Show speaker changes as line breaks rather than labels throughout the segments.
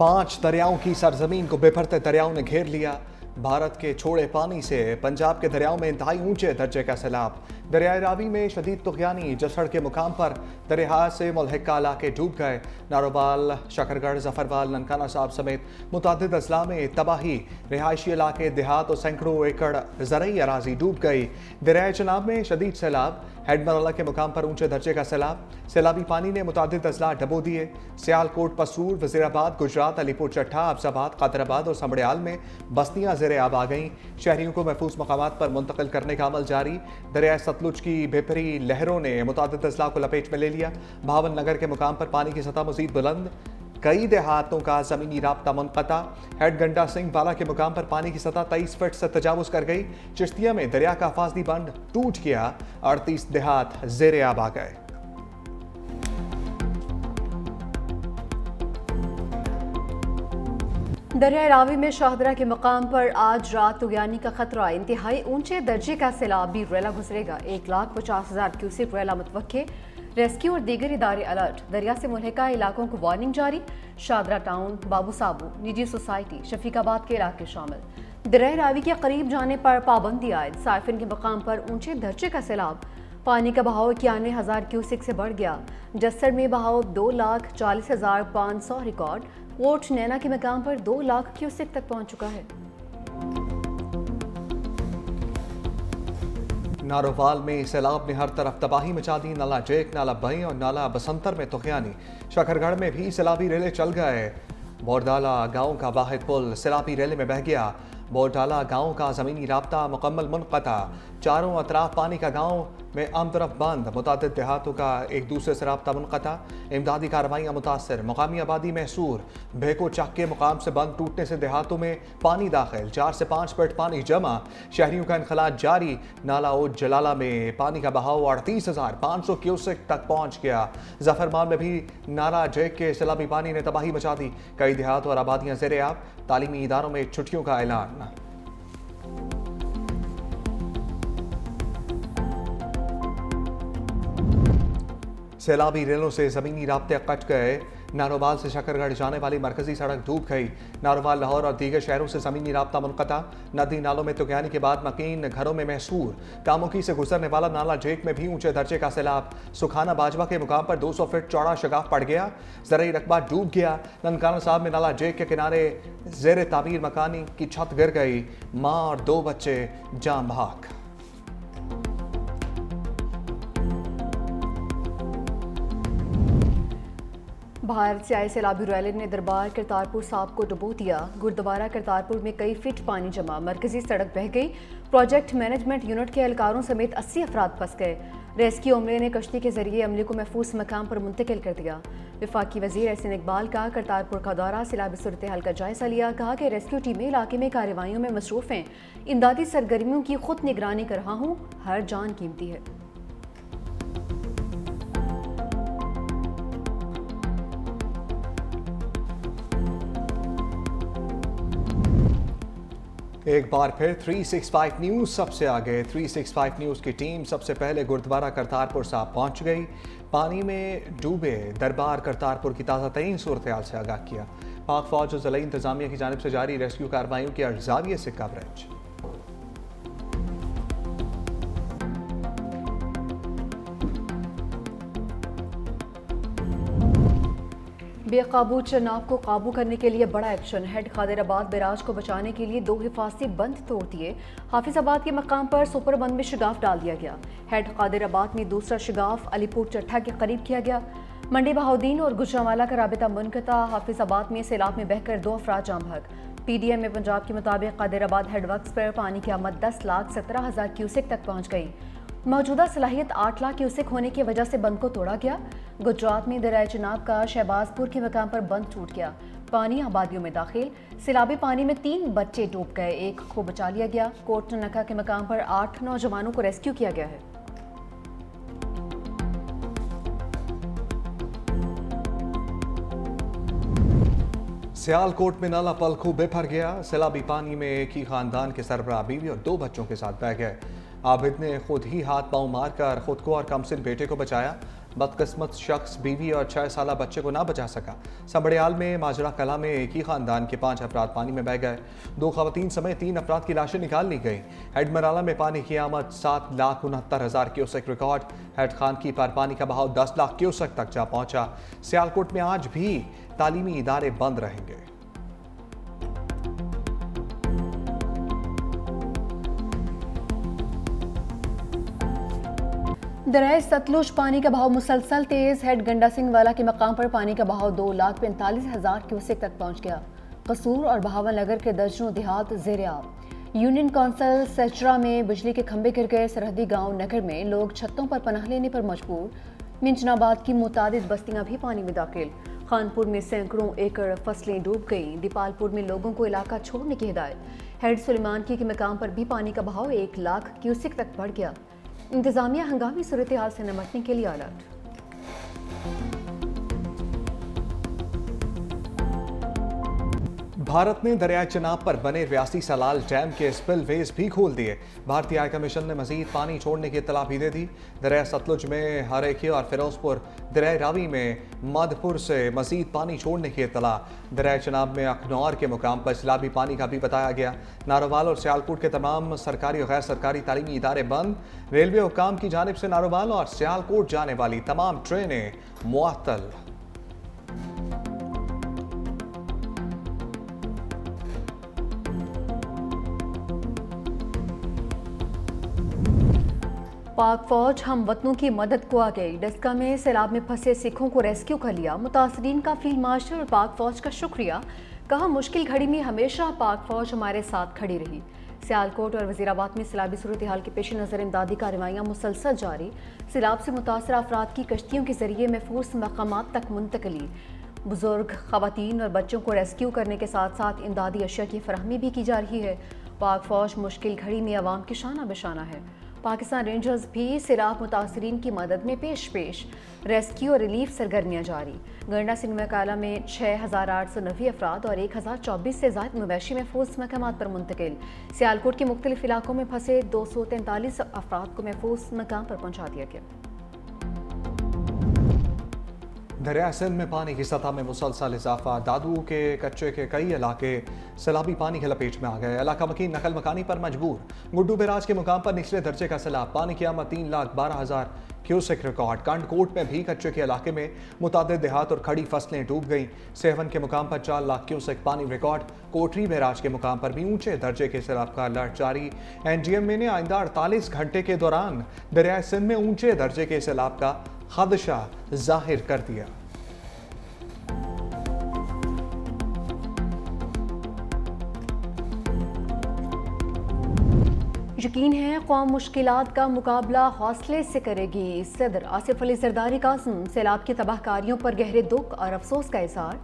5 दरियाओं की सरजमीन को बेफरते दरियाओं ने घेर लिया। भारत के छोड़े पानी से पंजाब के दरियाओं में इंतहाई ऊंचे दर्जे का सैलाब। दरियाए रावी में शदीद तुगयानी। जसड़ के मुकाम पर दरिया से मुल्हिका इलाके डूब गए। नारोवाल, शकरगढ़, जफरवाल, ननकाना साहब समेत मुतअद्दिद अजला में तबाही। रिहायशी इलाके, देहात और सैकड़ों एकड़ ज़रई अराजी डूब गई। दरियाए चनाब में शदीद सैलाब। हेडमरला के मुकाम पर ऊंचे दर्जे का सैलाब। सैलाबी पानी ने मुतअद्दिद अजला डबो दिए। सियालकोट, पसूर, वजीराबाद, गुजरात, अलीपुर चट्टा, अफजाबाद, कादराबाद और समड़ियाल में बस्तियां ज़ेरे आब आ गईं। शहरियों को महफूज मकामात पर मुंतकिल करने का अमल जारी। दरियाए सतलुज की बेपरी लहरों ने मुतअद्दिद अजला को लपेट में ले लिया। भावन नगर के मुकाम पर पानी की सतह मजीद बुलंद। कई देहातों का जमीनी राब्ता मुनक़ता। हेड गंडा सिंह बाला के मुकाम पर पानी की सतह 23 फीट से तजावुज कर गई। चिश्तिया में दरिया का हिफाजती बंद टूट गया। 38 देहात ज़ेरे आब आ गए।
दरिया रावी में शाहदरा के मकाम पर आज रात तुगयानी का खतरा। इंतहाई ऊंचे दर्जे का सैलाबी रेला गुजरेगा। 1,50,000 क्यूसेक रेला मुतवक्के। रेस्क्यू और दीगर इदारे अलर्ट। दरिया से मुल्हिका इलाकों को वार्निंग जारी। शाहदरा टाउन, बाबू साबू, निजी सोसाइटी, शफीकाबाद के इलाके शामिल। दरिया रावी के करीब जाने पर पाबंदी आयद। साइफिन के मकाम पर ऊंचे दर्जे का सैलाब। पानी का बहाव 91,000 क्यूसेक से बढ़ गया। जस्सर में बहाव 2,40,500 रिकॉर्ड। पोर्ट नैना के मकाम पर 2 लाख क्यूसेक तक पहुंच चुका है।
नारोवाल में सैलाब ने हर तरफ तबाही मचा दी। नाला जेक, नाला बई और नाला बसंतर में तुगयानी। शकरगढ़ में भी सैलाबी रेले चल गए। बोरडाला गांव का वाहिद पुल सैलाबी रेले में बह गया। बोरडाला गांव का ज़मीनी राब्ता मुकम्मल मुनक़ता। चारों अतराफ पानी का गांव में आमतरफ बंद। मुतअद्दिद देहातों का एक दूसरे से राब्ता मुनक़ता। इमदादी कार्रवाइयाँ मुतासर। मकामी आबादी महसूर। भेको चक के मुकाम से बंद टूटने से देहातों में पानी दाखिल। 4 से 5 फीट पानी जमा। शहरियों का इनखला जारी। नाला ओट जलाला में पानी का बहाव 38,500 क्यूसेक तक पहुँच गया। जफरमाल में भी नाला जेक के सैलाबी पानी ने तबाही मचा दी। कई देहात और आबादियाँ ज़ेरे आब। तालीमी इदारों में छुट्टियों का ऐलान। सैलाबी रेलों से ज़मीनी राब्ते कट गए। नारोवाल से शकरगढ़ जाने वाली मरकजी सड़क डूब गई। नारोवाल, लाहौर और दीगर शहरों से ज़मीनी राब्ता मुनक़ता। नदी नालों में तुगयानी के बाद मकीन घरों में महसूर। कामुकी से गुजरने वाला नाला जेक में भी ऊंचे दर्जे का सैलाब। सुखाना बाजवा के मुकाम पर 200 फीट चौड़ा शगाफ पड़ गया। ज़रई रकबा डूब गया। ननकाना साहब में नाला जेक के किनारे ज़ेर तामीर मकानी की छत गिर गई। माँ और 2 बच्चे जाम बहक।
भारत से आए सैलाबी रैले ने दरबार करतारपुर साहब को डुबो दिया। गुरुद्वारा करतारपुर में कई फीट पानी जमा। मरकजी सड़क बह गई। प्रोजेक्ट मैनेजमेंट यूनिट के एहलकारों समेत 80 अफराद फंस गए। रेस्क्यू अमले ने कश्ती के जरिए अमले को महफूज मकाम पर मुंतकिल कर दिया। वफाकी वजीर एहसन इकबाल का करतारपुर का दौरा। सैलाबी सूरत हाल का जायजा लिया। कहा कि रेस्क्यू टीमें इलाके में कार्रवाइयों में मसरूफ हैं। इमदादी सरगर्मियों की खुद निगरानी कर रहा हूँ। हर जान कीमती है।
एक बार फिर 365 न्यूज़ सबसे आगे। 365 न्यूज़ की टीम सबसे पहले गुरुद्वारा करतारपुर साहब पहुंच गई। पानी में डूबे दरबार करतारपुर की ताज़ा तरीन सूरत हाल से आगाह किया। पाक फौज और ज़िला इंतज़ामिया की जानिब से जारी रेस्क्यू कार्रवाइयों के जाविये से कवरेज।
बेकाबू चनाब को काबू करने के लिए बड़ा एक्शन। हेड कादिराबाद बैराज को बचाने के लिए 2 हिफाजती बंद तोड़ दिए। हाफिजाबाद के मकाम पर सुपर बंद में शिगाफ डाल दिया गया। हेड कादिराबाद में दूसरा शिगाफ अलीपुर चट्टा के करीब किया गया। मंडी बहाउद्दीन और गुजरांवाला का राबिता मुनक़ता। हाफिजाबाद में सैलाब में बहकर 2 अफराद जाम बहक। PDM में पंजाब के मुताबिक कादिराबाद हेडवर्क्स पर पानी की आमद 10,17,000 क्यूसेक तक पहुँच गई। मौजूदा सलाहियत 8 लाख क्यूसेक होने की वजह से बंद को तोड़ा गया। गुजरात में दरिया चनाब का शहबाजपुर के मकाम पर बंद टूट गया। पानी आबादियों में दाखिल। सैलाबी पानी में 3 बच्चे डूब गए। 1 को बचा लिया गया। कोट ननका के मकाम पर 8 नौजवानों को रेस्क्यू किया गया है।
सियालकोट में नाला पलखू बेभर गया। सैलाबी पानी में एक ही खानदान के सरबराह बीवी और 2 बच्चों के साथ बह गए। आबिद ने खुद ही हाथ पांव मारकर खुद को और कमसिन बेटे को बचाया। बदकिस्मत शख्स बीवी और 6 साला बच्चे को ना बचा सका। सबड़ियाल में माजरा कला में एक ही खानदान के 5 अफराद पानी में बह गए। 2 खवातीन समेत 3 अफराद की लाशें निकाल ली गई। हेडमराला में पानी की आमद 7,69,000 क्यूसेक रिकॉर्ड। हेड खान की पर पानी का बहाव 10 लाख क्यूसेक तक जा पहुंचा। सियालकोट में आज भी तालीमी इदारे बंद रहेंगे।
दरिया सतलुज पानी का बहाव मुसलसल तेज। हेड गंडा सिंह वाला के मकाम पर पानी का बहाव 2,45,000 क्यूसेक तक पहुंच गया। कसूर और बहावल नगर के दर्जनों देहात ज़ेर-ए-आब। यूनियन कौंसिल सेचरा में बिजली के खंभे गिर गए। सरहदी गांव नगर में लोग छतों पर पनाह लेने पर मजबूर। मिंचनाबाद की मुतादिद बस्तियां भी पानी में दाखिल। खानपुर में सैकड़ों एकड़ फसलें डूब गईं। दीपालपुर में लोगों को इलाका छोड़ने की हिदायत। हेड सुलेमान की के मकाम पर भी पानी का बहाव 1 लाख क्यूसेक तक बढ़ गया। इंतजामिया हंगामी सूरत हाल से निपटने के लिए अलर्ट।
भारत ने दरियाई चिनाब पर बने रियासी सलाल डैम के स्पिलवेज भी खोल दिए। भारतीय हाई कमीशन ने मजीद पानी छोड़ने की इत्तला भी दे दी। दरिया सतलुज में हरेखी और फिरोजपुर, दरिया रावी में मधपुर से मजीद पानी छोड़ने की इत्तला। दरिया चिनाब में अखनौर के मुकाम पर सैलाबी पानी का भी बताया गया। नारोवाल और सियालकोट के तमाम सरकारी और गैर सरकारी तालीमी इदारे बंद। रेलवे हुकाम की जानिब से नारोवाल और सियालकोट जाने वाली तमाम ट्रेनें मुअत्तल।
पाक फौज हम वतनों की मदद को आ गई। डस्का में सैलाब में फंसे सिखों को रेस्क्यू कर लिया। मुतासरीन का फील्ड मार्शल और पाक फौज का शुक्रिया। कहा मुश्किल घड़ी में हमेशा पाक फौज हमारे साथ खड़ी रही। सियालकोट और वजीराबाद में सैलाबी सूरत हाल के पेश नज़र इमदादी कार्रवाइयाँ मुसलसल जारी। सैलाब से मुतासर अफराद की कश्तियों के जरिए महफूज मकामात तक मुंतकली। बुजुर्ग, खवातीन और बच्चों को रेस्क्यू करने के साथ साथ इमदादी अशिया की फराहमी भी की जा रही है। पाक फौज मुश्किल घड़ी में अवाम की शाना बशाना है। पाकिस्तान रेंजर्स भी सैलाब मुतासरीन की मदद में पेश रेस्क्यू और रिलीफ सरगर्मियाँ जारी। गंडा सिंह मकाला में 6,890 अफराद और 1,024 से ज़ायद मवेशी महफूज मकामात पर मुंतकिल। सियालकोट के मुख्तलिफ इलाकों में फंसे 243 अफराद को महफूज मकाम पर पहुँचा दिया गया।
दरिया सिंध में पानी की सतह में मुसलसल इजाफा। दादू के कच्चे के कई इलाके सैलाबी पानी के लपेट में आ गए। इलाका मकीन नकल मकानी पर मजबूर। गुड्डू बैराज के मुकाम पर निचले दर्जे का सैलाब। पानी की आमद 3,12,000 क्यूसेक रिकॉर्ड। कंडकोट में भी कच्चे के इलाके में मुतादिद देहात और खड़ी फसलें डूब गईं। सेवन के मुकाम पर 4 लाख क्यूसेक पानी रिकॉर्ड। कोटरी बैराज के मुकाम पर भी ऊंचे दर्जे के सैलाब का अलर्ट जारी। NGM ने आइंदा 48 घंटे के दौरान दरिया सिंध में ऊंचे दर्जे के सैलाब का खदशा जाहिर कर दिया।
यकीन है कौम मुश्किलात का मुकाबला हौसले से करेगी। सदर आसिफ अली जरदारी का सैलाब की तबाहकारियों पर गहरे दुख और अफसोस का इज़हार।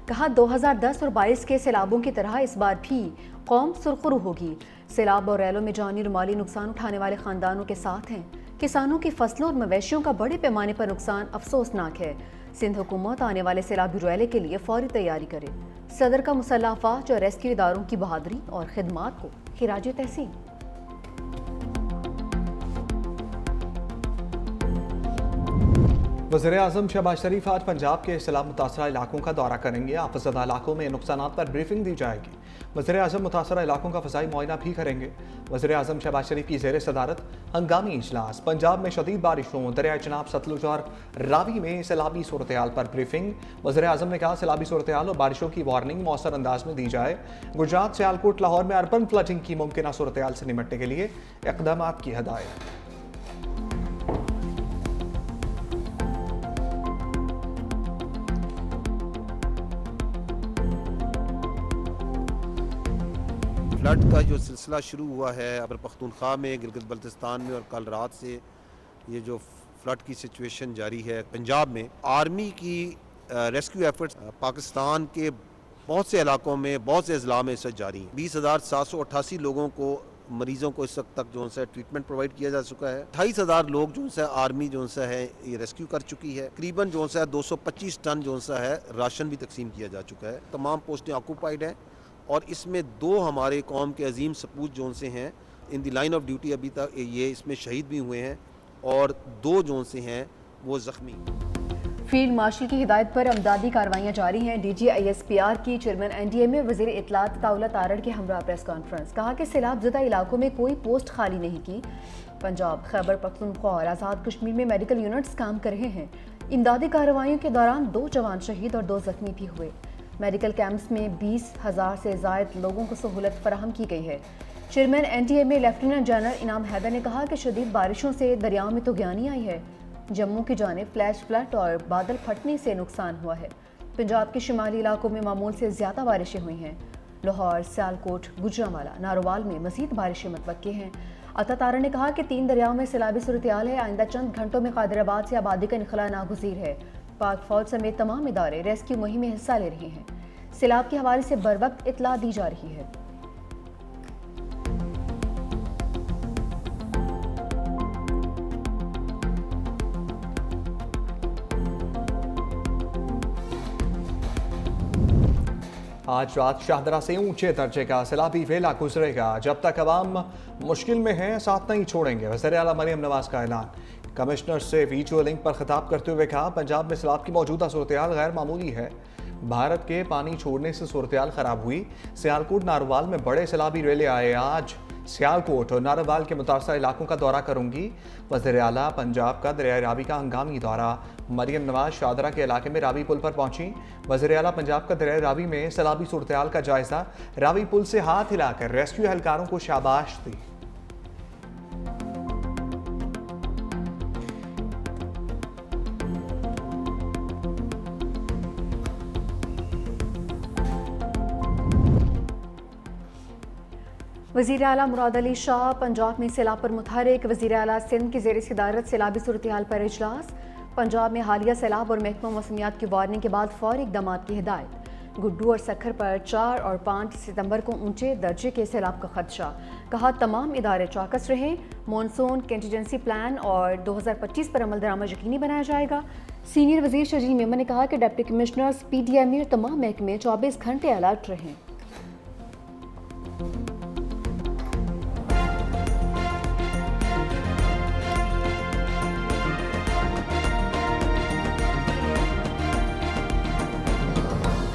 कहा 2010 और 22 के सैलाबों की तरह इस बार भी कौम सुरखरू होगी। सैलाब और रैलों में जानी और माली नुकसान उठाने वाले खानदानों के साथ हैं। किसानों की फसलों और मवेशियों का बड़े पैमाने पर नुकसान अफसोसनाक है। सिंध हुकूमत आने वाले सैलाबी रैले के लिए फौरी तैयारी करे। सदर का मुसल्लह अफवाज और रेस्क्यू इदारों की बहादुरी और खिदमात को खिराज तहसीन।
वज़ीर-ए-आज़म शहबाज शरीफ आज पंजाब के सैलाब मुतासरा इलाकों का दौरा करेंगे। आफतज़दा इलाकों में नुकसानात पर ब्रीफिंग दी जाएगी। वज़ीर-ए-आज़म मुतासरा इलाकों का फ़ज़ाई मुआयना भी करेंगे। वज़ीर-ए-आज़म शहबाज शरीफ की ज़ेर सदारत हंगामी इजलास। पंजाब में शदीद बारिशों, दरिया चिनाब, सतलुज और रावी में सैलाबी सूरत हाल पर ब्रीफिंग। वज़ीर-ए-आज़म ने कहा सैलाबी सूरत हाल और बारिशों की वार्निंग मौसर अंदाज में दी जाए। गुजरात, सियालकोट, लाहौर में अर्बन फ्लडिंग की मुमकिन सूरत हाल से निपटने के लिए इक़दाम की हदायत।
फ्लड का जो सिलसिला शुरू हुआ है खैबर पख्तूनख्वा में, गिलगित बल्तिस्तान में और कल रात से ये जो फ्लड की सिचुएशन जारी है पंजाब में, आर्मी की रेस्क्यू एफर्ट्स पाकिस्तान के बहुत से इलाकों में, बहुत से अजला में इस वक्त जारी हैं। 20,788 लोगों को, मरीजों को इस वक्त तक जो है ट्रीटमेंट प्रोवाइड किया जा चुका है। 28,000 लोग जो है आर्मी जो है ये रेस्क्यू कर चुकी है। तकरीबन जो है 225 टन जो है राशन भी तकसीम किया जा चुका है। तमाम पोस्टें ऑक्यूपाइड हैं और इसमें 2 हमारे कौम के अजीम सपूत जो से हैं इन दी लाइन ऑफ ड्यूटी अभी तक ये इसमें शहीद भी हुए हैं और 2 जो से हैं वो ज़ख्मी।
फील्ड मार्शल की हिदायत पर अमदादी कार्रवाइयाँ जारी हैं। DG-ISPR की चेयरमैन NDMA वज़ीर इत्तलात ताउला तारड़ के हमरा प्रेस कॉन्फ्रेंस। कहा कि सैलाब ज़दा इलाकों में कोई पोस्ट खाली नहीं की। पंजाब, खैबर पख्तूनख्वा और आज़ाद कश्मीर में मेडिकल यूनिट्स काम कर रहे हैं। इमदादी कार्रवाइयों के दौरान 2 जवान शहीद और 2 जख्मी भी हुए। मेडिकल कैंप्स में 20,000 से ज़ायद लोगों को सहूलत फराहम की गई है। चेयरमैन NDMA लेफ्टिनेंट जनरल इनाम हैदर ने कहा कि शदीद बारिशों से दरियाओं में तुग़यानी आई है। जम्मू की जानिब फ्लैश फ्लड और बादल फटने से नुकसान हुआ है। पंजाब के शुमाली इलाकों में मामूल से ज़्यादा बारिशें हुई हैं। लाहौर, सियालकोट, गुजरांवाला, नारोवाल में मज़ीद बारिशें मुतवक्की हैं। अता तारा ने कहा कि 3 दरियाओं में सैलाबी सूरत-ए-हाल है। आइंदा चंद घंटों में कादिराबाद से आबादी का इनखला नागुज़ीर है। पाक फौज समेत तमाम इदारे रेस्क्यू मुहिम में हिस्सा ले रहे हैं। सैलाब के हवाले से बर वक्त इत्तला दी जा रही है।
आज रात शाहदरा से ऊंचे दर्जे का सैलाबी वेला गुजरेगा। जब तक अवाम मुश्किल में है साथ नहीं छोड़ेंगे। वज़ीर आला मरियम नवाज का ऐलान। कमिश्नर से वीडियो लिंक पर खिताब करते हुए कहा, पंजाब में सैलाब की मौजूदा सूरत-ए-हाल गैर मामूली है। भारत के पानी छोड़ने से सूरत-ए-हाल खराब हुई। सियालकोट नारोवाल में बड़े सैलाबी रेले आए। आज सियालकोट और नारोवाल के मुतासर इलाकों का दौरा करूंगी। वज़ीर आला पंजाब का दरियाए रावी का हंगामी दौरा। मरियम नवाज शाहदरा के इलाके में रावी पुल पर पहुंची। वज़ीर आला पंजाब का दरियाए रावी में सैलाबी सूरत-ए-हाल का जायजा। रावी पुल से हाथ हिलाकर रेस्क्यू एहलकारों को शाबाश दी।
वज़ीर आला मुराद अली शाह पंजाब में सैलाब पर मुतहरिक। वज़ीर आला सिंध की ज़ेर सदारत सैलाबी सूरत-ए-हाल पर इजलास। पंजाब में हालिया सैलाब और महकमा मौसमियात की वार्निंग के बाद फौरी इक़दामात की हिदायत। गुड्डू और सखर पर 4 और 5 सितंबर को ऊंचे दर्जे के सैलाब का खदशा। कहा, तमाम इदारे चौकस रहें। मॉनसून कंटीजेंसी प्लान और 2025 पर अमल दरामद यकीनी बनाया जाएगा। सीनियर वज़ीर शजील मेमन ने कहा कि डिप्टी कमिश्नर्स, PDMA और तमाम महकमे 24 घंटे अलर्ट रहें।